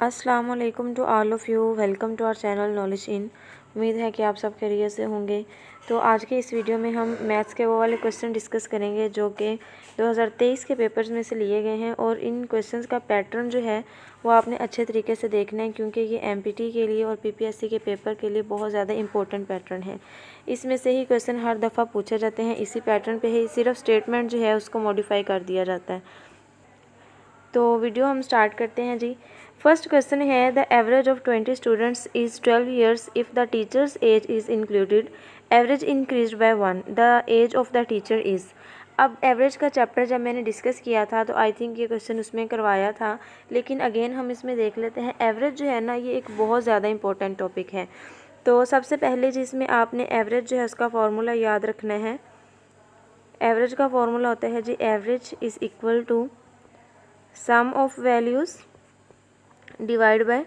अस्सलाम वालेकुम to all of you. Welcome to our channel knowledge in. उम्मीद है कि आप सब खैरियत से होंगे। तो आज के इस वीडियो में हम मैथ्स के वो वाले क्वेश्चन डिस्कस करेंगे जो कि 2023 के पेपर्स में से लिए गए हैं। और इन क्वेश्चंस का पैटर्न जो है वो आपने अच्छे तरीके से देखना है, क्योंकि ये एमपीटी के लिए और पीपीएससी के पेपर के लिए बहुत ज़्यादा इंपॉर्टेंट पैटर्न है। इसमें से ही क्वेश्चन हर दफ़ा पूछे जाते हैं, इसी पैटर्न पर ही सिर्फ स्टेटमेंट जो है उसको मॉडिफाई कर दिया जाता है। तो वीडियो हम स्टार्ट करते हैं जी। फर्स्ट क्वेश्चन है, the average of 20 students is 12 years if the teachers age is included, average increase by 1, the age of the teacher is. अब एवरेज का चैप्टर जब मैंने डिस्कस किया था तो आई थिंक ये क्वेश्चन उसमें करवाया था, लेकिन अगेन हम इसमें देख लेते हैं। एवरेज जो है ना, ये एक बहुत ज़्यादा इंपॉर्टेंट टॉपिक है। तो सबसे पहले जिसमें आपने एवरेज जो है उसका फार्मूला याद रखना है। एवरेज का फार्मूला होता है जी, average is equal to sum of values divide by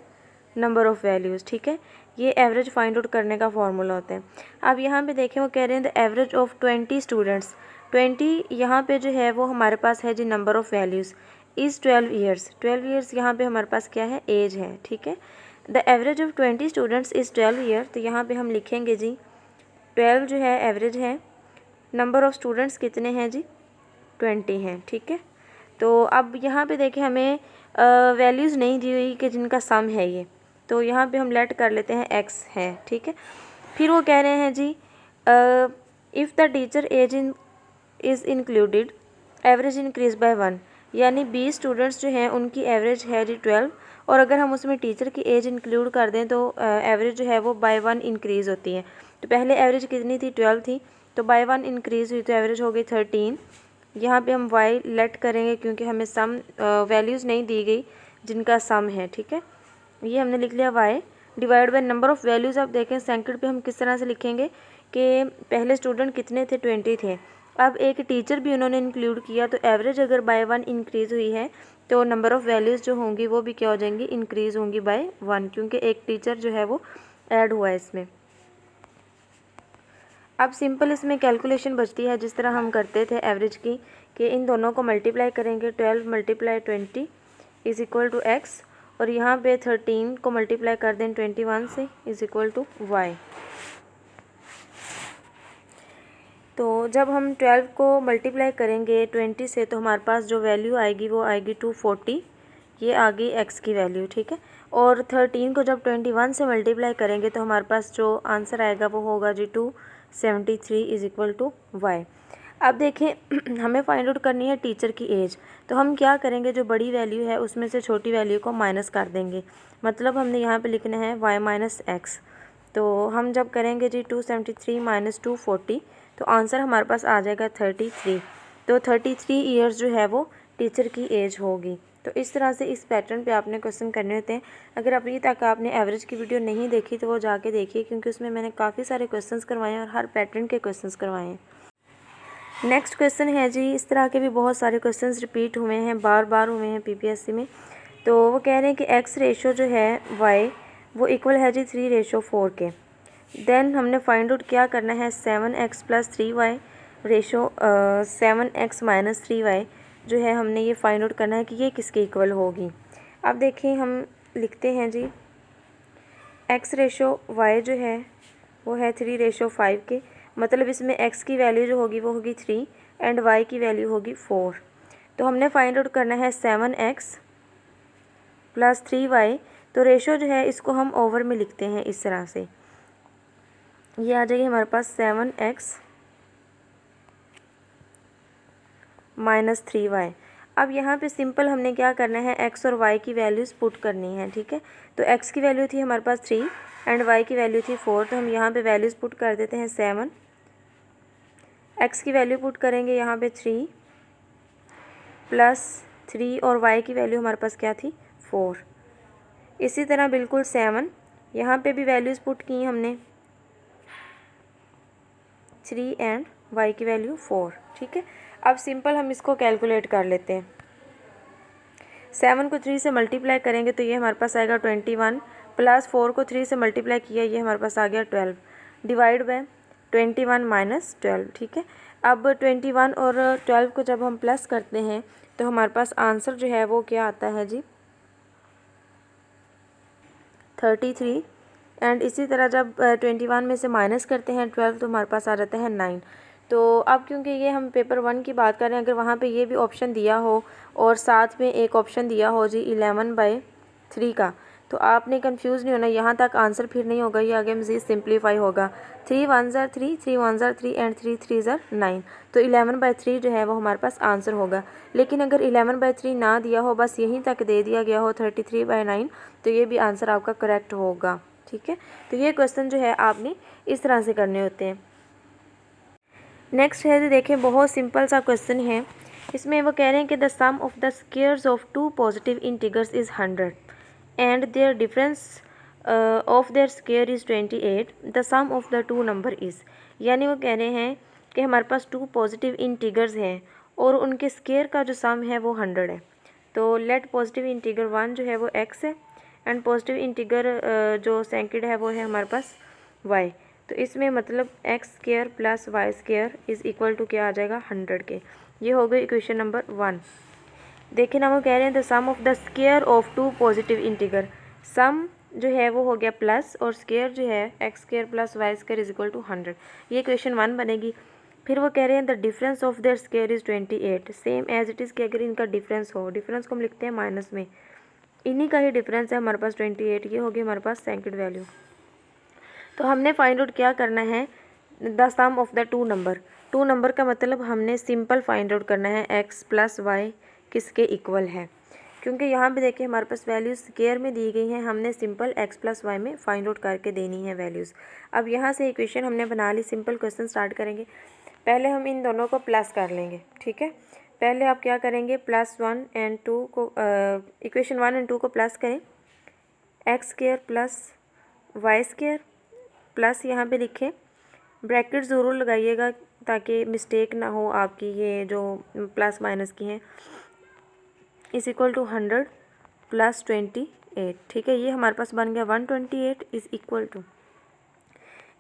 number of values. ठीक है, ये एवरेज फाइंड आउट करने का फार्मूला होता है। अब यहाँ पे देखें, वो कह रहे हैं द एवरेज ऑफ 20 स्टूडेंट्स। 20 यहाँ पे जो है वो हमारे पास है जी number of values is 12 years. 12 years यहाँ पे हमारे पास क्या है, एज है। ठीक है, the average of 20 students is 12 year. तो यहाँ पर हम लिखेंगे जी 12 जो है एवरेज है, नंबर ऑफ़ स्टूडेंट्स कितने हैं जी, 20 हैं। ठीक है, तो अब यहाँ पे देखें हमें वैल्यूज़ नहीं दी हुई कि जिनका सम है ये, तो यहाँ पे हम लेट कर लेते हैं x है। ठीक है, फिर वो कह रहे हैं जी if the teacher age is included, average increase by 1, यानी 20 स्टूडेंट्स जो हैं उनकी एवरेज है जी 12, और अगर हम उसमें टीचर की एज इंक्लूड कर दें तो एवरेज जो है वो बाय 1 इंक्रीज़ होती है। तो पहले एवरेज कितनी थी, 12 थी, तो बाय 1 इंक्रीज़ हुई तो एवरेज हो गई 13। यहाँ पे हम y लेट करेंगे क्योंकि हमें सम वैल्यूज़ नहीं दी गई जिनका सम है। ठीक है, ये हमने लिख लिया y divide by number of values. आप देखें सेकंड पे हम किस तरह से लिखेंगे कि पहले स्टूडेंट कितने थे, 20 थे। अब एक टीचर भी उन्होंने इंक्लूड किया, तो एवरेज अगर बाय 1 इंक्रीज़ हुई है तो नंबर ऑफ़ वैल्यूज़ जो होंगी वो भी क्या हो जाएंगी, इंक्रीज़ होंगी बाय 1, क्योंकि एक टीचर जो है वो ऐड हुआ है इसमें। अब सिंपल इसमें कैलकुलेशन बचती है जिस तरह हम करते थे एवरेज की, कि इन दोनों को मल्टीप्लाई करेंगे। 12 multiply 20 is equal to x, और यहाँ पे 13 को मल्टीप्लाई कर दें 21 से इज़ इक्वल टू y। तो जब हम 12 को मल्टीप्लाई करेंगे 20 से तो हमारे पास जो वैल्यू आएगी वो आएगी 240, ये आ गई x की वैल्यू। ठीक है, और 13 को जब 21 से मल्टीप्लाई करेंगे तो हमारे पास जो आंसर आएगा वो होगा जी 273 इज़ इक्वल टू y। अब देखें हमें फाइंड आउट करनी है टीचर की एज, तो हम क्या करेंगे, जो बड़ी वैल्यू है उसमें से छोटी वैल्यू को माइनस कर देंगे। मतलब हमने यहाँ पे लिखना है y माइनस एक्स। तो हम जब करेंगे जी 273 माइनस 240, तो आंसर हमारे पास आ जाएगा 33। तो 33 ईयर्स जो है वो टीचर की एज होगी। तो इस तरह से इस पैटर्न पे आपने क्वेश्चन करने होते हैं। अगर अभी तक आपने एवरेज की वीडियो नहीं देखी तो वो जाके देखिए, क्योंकि उसमें मैंने काफ़ी सारे क्वेश्चंस करवाए हैं और हर पैटर्न के क्वेश्चंस करवाए हैं। नेक्स्ट क्वेश्चन है जी, इस तरह के भी बहुत सारे क्वेश्चंस रिपीट हुए हैं, बार बार हुए हैं पीपीएससी में। तो वो कह रहे हैं कि x रेशो जो है y वो इक्वल है जी 3:4 के। देन हमने फाइंड आउट क्या करना है, 7x plus 3y ratio 7x minus 3y जो है हमने ये फाइंड आउट करना है कि ये किसके इक्वल होगी। अब देखिए हम लिखते हैं जी x रेशो y जो है वो है 3:5 के। मतलब इसमें x की वैल्यू जो होगी वो होगी 3 एंड y की वैल्यू होगी 4। तो हमने फाइंड आउट करना है 7x प्लस 3y। तो रेशो जो है इसको हम ओवर में लिखते हैं इस तरह से, ये आ जाएगी हमारे पास 7x माइनस 3y। अब यहाँ पे सिंपल हमने क्या करना है, x और y की वैल्यूज़ पुट करनी है। ठीक है, तो x की वैल्यू थी हमारे पास 3 एंड y की वैल्यू थी 4, तो हम यहाँ पे वैल्यूज़ पुट कर देते हैं 7। x की वैल्यू पुट करेंगे यहाँ पे 3 प्लस 3, और y की वैल्यू हमारे पास क्या थी, 4। इसी तरह बिल्कुल 7, यहाँ पे भी वैल्यूज़ पुट की हमने 3 एंड y की वैल्यू 4। ठीक है, अब सिंपल हम इसको कैलकुलेट कर लेते हैं। 7 को 3 से मल्टीप्लाई करेंगे तो ये हमारे पास आएगा 21, प्लस 4 को 3 से मल्टीप्लाई किया, ये हमारे पास आ गया 12, डिवाइड बाय 21 माइनस 12। ठीक है, अब 21 और 12 को जब हम प्लस करते हैं तो हमारे पास आंसर जो है वो क्या आता है जी, 33 एंड इसी तरह जब 21 में से माइनस करते हैं 12 तो हमारे पास आ जाता है 9। तो अब क्योंकि ये हम पेपर 1 की बात कर रहे हैं, अगर वहाँ पे ये भी ऑप्शन दिया हो और साथ में एक ऑप्शन दिया हो जी 11/3 का, तो आपने कंफ्यूज नहीं होना, यहाँ तक आंसर फिर नहीं होगा, ये आगे मज़ीद सिंप्लीफाई होगा। 3 1 ज़ा 3, 3 1 ज़ा 3 एंड 3 3 ज़ा 9, तो 11/3 जो है वो हमारे पास आंसर होगा। लेकिन अगर 11/3 ना दिया हो, बस यहीं तक दे दिया गया हो 33/9, तो ये भी आंसर आपका करेक्ट होगा। ठीक है, तो ये क्वेश्चन जो है आपने इस तरह से करने होते हैं। नेक्स्ट है, देखें बहुत सिंपल सा क्वेश्चन है। इसमें वो कह रहे हैं कि the sum of the squares of 2 positive integers is 100 and their difference of their square is 28, the sum of the 2 number is. यानी वो कह रहे हैं कि हमारे पास 2 पॉजिटिव इंटीजर्स हैं और उनके स्क्वायर का जो सम है वो 100 है। तो लेट पॉजिटिव इंटीगर 1 जो है वो x है एंड पॉजिटिव इंटीगर जो सेकंड है वो है हमारे पास y। तो इसमें मतलब x² plus y² is equal to क्या आ जाएगा 100 के। ये हो गई इक्वेशन नंबर 1। देखिए ना, वो कह रहे हैं the sum of the square of 2 positive integer, sum जो है वो हो गया प्लस और स्क्वायर जो है x² plus y² is equal to 100। ये इक्वेशन 1 बनेगी। फिर वो कह रहे हैं the difference of their square is 28, same as it is कि अगर इनका डिफरेंस हो, डिफरेंस को हम लिखते हैं माइनस में, इन्हीं का ही डिफरेंस है हमारे पास 28, ये होगी हमारे पास सेकंड वैल्यू। तो हमने फाइंड आउट क्या करना है, the sum of the 2 number. 2 number का मतलब हमने सिंपल फाइंड आउट करना है x प्लस वाई किसके इक्वल है, क्योंकि यहाँ पे देखिए हमारे पास वैल्यूज़ स्क्वायर में दी गई हैं, हमने सिंपल x प्लस वाई में फाइंड आउट करके देनी है वैल्यूज़। अब यहाँ से इक्वेशन हमने बना ली, सिंपल क्वेश्चन स्टार्ट करेंगे। पहले हम इन दोनों को प्लस कर लेंगे। ठीक है, पहले आप क्या करेंगे, +1 एंड 2 को इक्वेशन 1 एंड 2 को प्लस करें, x² प्लस y² प्लस यहाँ पे लिखें, ब्रैकेट ज़रूर लगाइएगा ताकि मिस्टेक ना हो आपकी, ये जो प्लस माइनस की हैं, इज़ इक्वल टू 100 प्लस 28। ठीक है, ये हमारे पास बन गया 128 is equal to,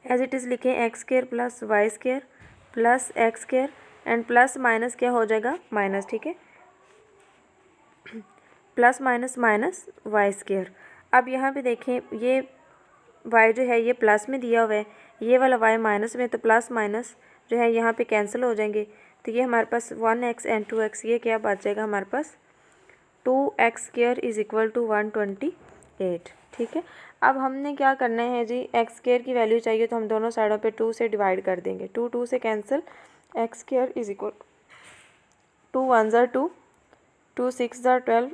as it is लिखें x² plus y² plus x² and plus minus क्या हो जाएगा माइनस। ठीक है, प्लस माइनस माइनस y²। अब यहाँ पे देखें ये y जो है ये प्लस में दिया हुआ है, ये वाला y माइनस में, तो प्लस माइनस जो है यहाँ पे कैंसिल हो जाएंगे। तो ये हमारे पास 1x एंड 2x, ये क्या बच जाएगा हमारे पास 2x² इज़ इक्वल टू 128। ठीक है, अब हमने क्या करना है जी, x² की वैल्यू चाहिए तो हम दोनों साइडों पे 2 से डिवाइड कर देंगे, 2 2 से कैंसिल, x² इज़ इक्वल 2 1 ज़ा 2, 2 6 ज़ा 12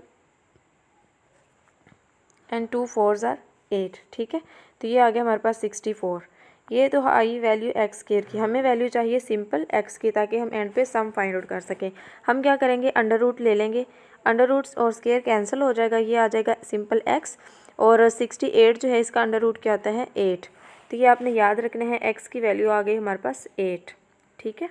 एंड 2 4 ज़ा 8। ठीक है, तो ये आ गया हमारे पास 64। ये तो आई वैल्यू x² की, हमें वैल्यू चाहिए सिंपल x की, ताकि हम एंड पे सम फाइंड आउट कर सकें। हम क्या करेंगे, अंडर रूट ले लेंगे, अंडर रूट्स और स्क्वायर कैंसिल हो जाएगा, ये आ जाएगा सिंपल x, और 68 जो है इसका अंडर रूट क्या होता है 8। तो ये आपने याद रखना है, x की वैल्यू आ गई हमारे पास 8। ठीक है,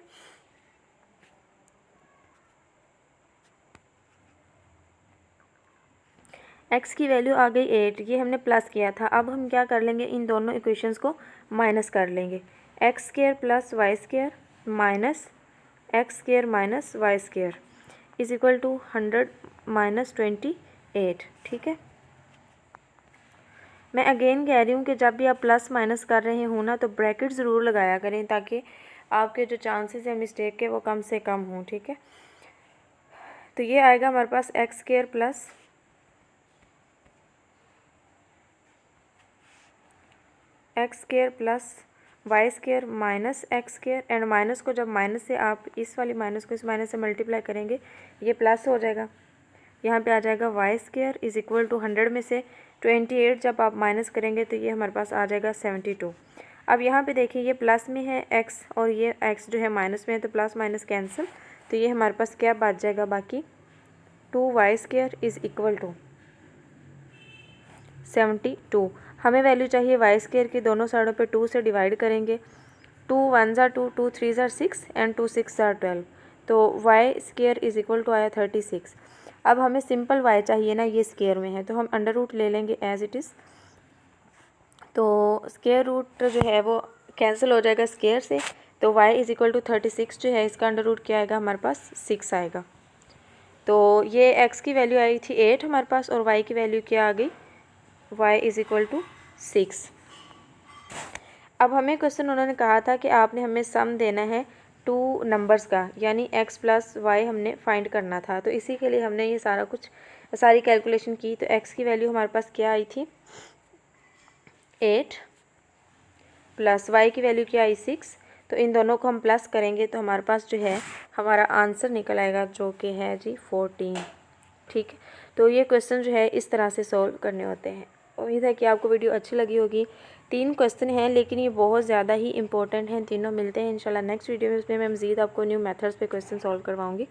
x की वैल्यू आ गई 8, ये हमने प्लस किया था। अब हम क्या कर लेंगे, इन दोनों इक्वेशंस को माइनस कर लेंगे, x² plus y² minus x² minus y² is equal to 100 minus 28। ठीक है, मैं अगेन कह रही हूँ कि जब भी आप प्लस माइनस कर रहे हो ना, तो ब्रैकेट ज़रूर लगाया करें ताकि आपके जो चांसेस हैं मिस्टेक के वो कम से कम हों। ठीक है, तो ये आएगा हमारे पास x² plus x² plus y² minus x² and minus को जब माइनस से आप इस वाली माइनस को इस माइनस से मल्टीप्लाई करेंगे, ये प्लस हो जाएगा, यहाँ पे आ जाएगा y² इज़ इक्वल टू 100 में से 28 जब आप माइनस करेंगे तो ये हमारे पास आ जाएगा 72। अब यहाँ पे देखिए ये प्लस में है x और ये x जो है माइनस में है, तो प्लस माइनस कैंसिल, तो ये हमारे पास क्या बच जाएगा बाकी, 2y² इज़ इक्वल टू 72। हमें वैल्यू चाहिए y² की, दोनों साइडों पे 2 से डिवाइड करेंगे, 2 1 ज़ा 2, 2 3 ज़ा 6 एंड 2 6 ज़ा 12, तो y² इज़ इक्वल टू आया 36। अब हमें सिंपल y चाहिए ना, ये स्क्वायर में है, तो हम अंडर रूट ले लेंगे एज इट इज़, तो स्क्वायर रूट जो है वो कैंसिल हो जाएगा स्क्वायर से, तो y इज़ इक्वल टू 36 जो है इसका अंडर रूट क्या आएगा हमारे पास 6 आएगा। तो ये x की वैल्यू आई थी 8 हमारे पास, और y की वैल्यू क्या आ गई y इज़ इक्वल टू 6। अब हमें क्वेश्चन उन्होंने कहा था कि आपने हमें सम देना है टू नंबर्स का, यानी x प्लस वाई हमने फाइंड करना था। तो इसी के लिए हमने ये सारी कैलकुलेशन की। तो x की वैल्यू हमारे पास क्या आई थी 8 प्लस y की वैल्यू क्या आई 6। तो इन दोनों को हम प्लस करेंगे तो हमारे पास जो है हमारा आंसर निकल आएगा जो कि है जी 14। ठीक है, तो ये क्वेश्चन जो है इस तरह से सॉल्व करने होते हैं। उम्मीद है कि आपको वीडियो अच्छी लगी होगी। 3 क्वेश्चन हैं लेकिन ये बहुत ज़्यादा ही इंपॉर्टेंट हैं, तीनों मिलते हैं इंशाल्लाह नेक्स्ट वीडियो में। उसमें मैं मज़ीद आपको न्यू मेथड्स पे क्वेश्चन सॉल्व करवाऊंगी।